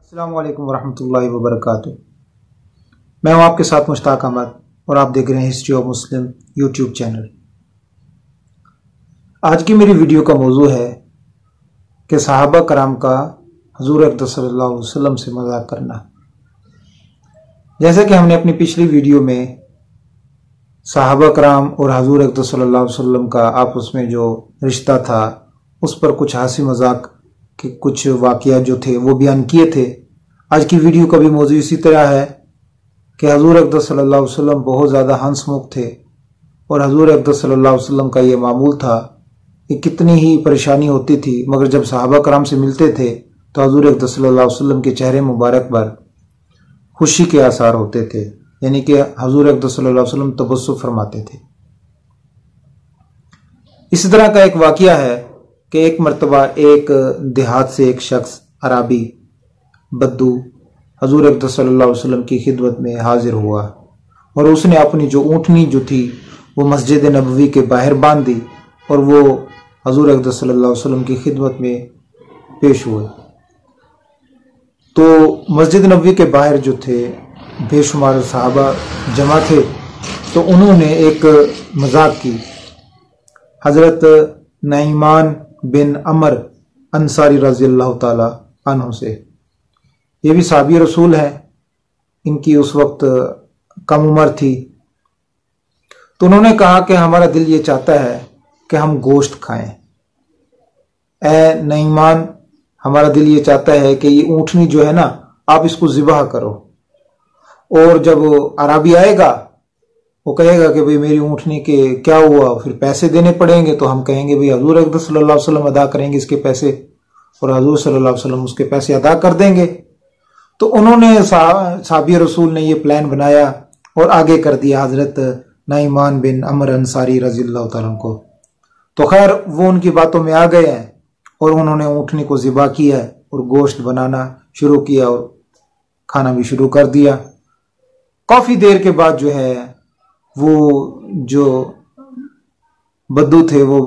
السلام علیکم ورحمۃ اللہ وبرکاتہ۔ میں ہوں آپ کے ساتھ مشتاق احمد اور آپ دیکھ رہے ہیں history of Muslim YouTube channel. آج کی میری ویڈیو کا موضوع ہے کہ صحابہ کرام کا حضور اقدس صلی اللہ علیہ وسلم سے مذاق کرنا۔ جیسا کہ ہم نے اپنی پچھلی ویڈیو میں صحابہ کرام اور حضور اقدس صلی اللہ علیہ وسلم کا آپس میں جو رشتہ تھا اس پر کچھ ہنسی مذاق کے کچھ واقعات جو تھے وہ بیان کیے تھے۔ آج کی ویڈیو کا بھی موضوع اسی طرح ہے کہ حضور اقدس صلی اللہ علیہ وسلم بہت زیادہ ہنس مکھ تھے، اور حضور اقدس صلی اللہ علیہ وسلم کا یہ معمول تھا کہ کتنی ہی پریشانی ہوتی تھی مگر جب صحابہ کرام سے ملتے تھے تو حضور اقدس صلی اللہ علیہ وسلم کے چہرے مبارک پر خوشی کے آثار ہوتے تھے، یعنی کہ حضور اقدس صلی اللہ علیہ وسلم تبسم فرماتے تھے۔ اسی طرح کا ایک واقعہ ہے کہ ایک مرتبہ ایک دیہات سے ایک شخص عرابی بدو حضور اقدس صلی اللہ علیہ وسلم کی خدمت میں حاضر ہوا، اور اس نے اپنی جو اونٹنی جو تھی وہ مسجد نبوی کے باہر باندھ دی اور وہ حضور اقدس صلی اللہ علیہ وسلم کی خدمت میں پیش ہوئے۔ تو مسجد نبوی کے باہر جو تھے بے شمار صحابہ جمع تھے، تو انہوں نے ایک مذاق کی حضرت نعمان بن عمر انصاری رضی اللہ تعالی عنہ سے۔ یہ بھی صحابی رسول ہیں، ان کی اس وقت کم عمر تھی۔ تو انہوں نے کہا کہ ہمارا دل یہ چاہتا ہے کہ ہم گوشت کھائیں۔ اے نعمان، ہمارا دل یہ چاہتا ہے کہ یہ اونٹنی جو ہے نا آپ اس کو ذبح کرو، اور جب عربی آئے گا وہ کہے گا کہ بھئی میری اونٹنی کے کیا ہوا، پھر پیسے دینے پڑیں گے، تو ہم کہیں گے بھئی حضور اقدس صلی اللہ علیہ وسلم ادا کریں گے اس کے پیسے، اور حضور صلی اللہ علیہ وسلم اس کے پیسے ادا کر دیں گے۔ تو انہوں نے صحابی رسول نے یہ پلان بنایا اور آگے کر دیا حضرت نعمان بن عمر انصاری رضی اللہ تعالیٰ عنہ کو۔ تو خیر وہ ان کی باتوں میں آ گئے ہیں اور انہوں نے اونٹنی کو ذبح کیا اور گوشت بنانا شروع کیا اور کھانا بھی شروع کر دیا۔ کافی دیر کے بعد جو ہے وہ جو بدو تھے وہ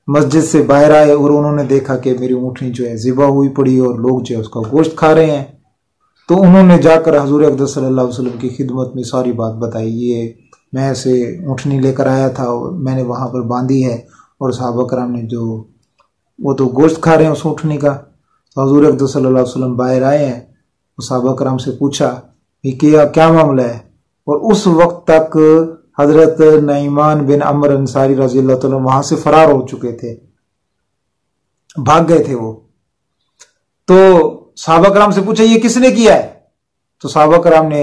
مسجد سے باہر آئے اور انہوں نے دیکھا کہ میری اونٹنی جو ہے ذبح ہوئی پڑی اور لوگ جو ہے اس کا گوشت کھا رہے ہیں۔ تو انہوں نے جا کر حضور اقدس صلی اللہ علیہ وسلم کی خدمت میں ساری بات بتائی، یہ میں ایسے اونٹنی لے کر آیا تھا اور میں نے وہاں پر باندھی ہے، اور صحابہ کرام نے جو وہ تو گوشت کھا رہے ہیں اس اونٹنی کا۔ تو حضور اقدس صلی اللہ علیہ وسلم باہر آئے ہیں، صحابہ کرام سے پوچھا کہ کیا معاملہ ہے، اور اس وقت تک حضرت نعمان بن عمر انصاری رضی اللہ تعالیٰ وہاں سے فرار ہو چکے تھے، بھاگ گئے تھے وہ۔ تو صحابہ کرام سے پوچھا یہ کس نے کیا ہے؟ تو صحابہ کرام نے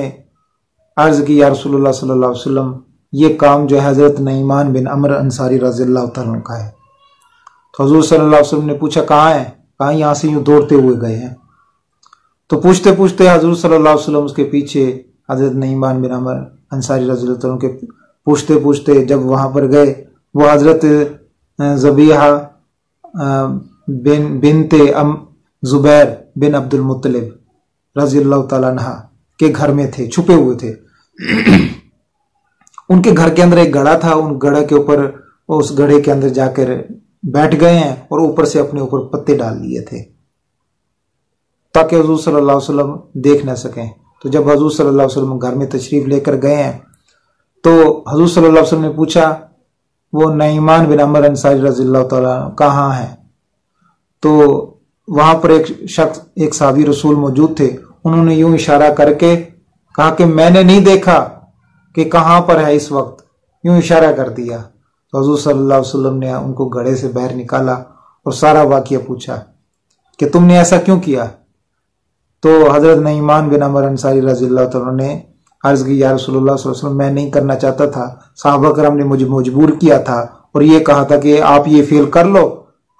عرض کی یا رسول اللہ صلی اللہ علیہ وسلم یہ کام جو ہے حضرت نعمان بن عمر انصاری رضی اللہ تعالیٰ کا ہے۔ تو حضور صلی اللہ علیہ وسلم نے پوچھا کہاں ہے؟ کہاں؟ یہاں سے یوں دوڑتے ہوئے گئے ہیں۔ تو پوچھتے پوچھتے حضور صلی اللہ علیہ وسلم اس کے پیچھے حضرت نعمان بن عمر انصاری رضی اللہ تعالیٰ کے پوچھتے پوچھتے جب وہاں پر گئے، وہ حضرت ذبیحہ بنت زبیر بن عبد المطلب رضی اللہ تعالیٰ عنہ کے گھر میں تھے، چھپے ہوئے تھے۔ ان کے گھر کے اندر ایک گڑھا تھا، ان گڑھے کے اوپر اس گڑھے کے اندر جا کر بیٹھ گئے ہیں اور اوپر سے اپنے اوپر پتے ڈال لیے تھے تاکہ حضور صلی اللہ علیہ وسلم دیکھ نہ سکیں۔ تو جب حضور صلی اللہ علیہ وسلم گھر میں تشریف لے کر گئے ہیں تو حضور صلی اللہ علیہ وسلم نے پوچھا وہ نعمان بن عمر انصاری رضی اللہ تعالیٰ کہاں ہے؟ تو وہاں پر ایک شخص، ایک صحابی رسول موجود تھے، انہوں نے یوں اشارہ کر کے کہا کہ میں نے نہیں دیکھا کہ کہاں پر ہے اس وقت، یوں اشارہ کر دیا۔ تو حضور صلی اللہ علیہ وسلم نے ان کو گڑھے سے باہر نکالا اور سارا واقعہ پوچھا کہ تم نے ایسا کیوں کیا؟ تو حضرت نعمان بن عمر انصاری رضی اللہ تعالیٰ نے عرض کی یا رسول اللہ صلی اللہ علیہ وسلم میں نہیں کرنا چاہتا تھا، صحابہ کرام نے مجھے مجبور کیا تھا اور یہ کہا تھا کہ آپ یہ فعل کر لو،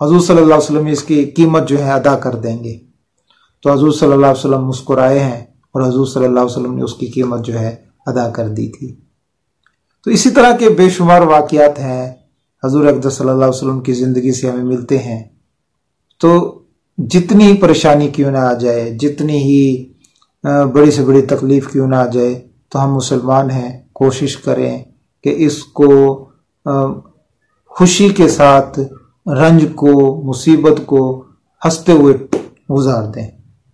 حضور صلی اللہ علیہ وسلم اس کی قیمت جو ہے ادا کر دیں گے۔ تو حضور صلی اللہ علیہ وسلم مسکرائے ہیں اور حضور صلی اللہ علیہ وسلم نے اس کی قیمت جو ہے ادا کر دی تھی۔ تو اسی طرح کے بے شمار واقعات ہیں حضور اقدس صلی اللہ علیہ وسلم کی زندگی سے ہمیں ملتے ہیں۔ تو جتنی ہی پریشانی کیوں نہ آ جائے، جتنی ہی بڑی سے بڑی تکلیف کیوں نہ آ جائے، تو ہم مسلمان ہیں، کوشش کریں کہ اس کو خوشی کے ساتھ رنج کو، مصیبت کو ہنستے ہوئے گزار دیں۔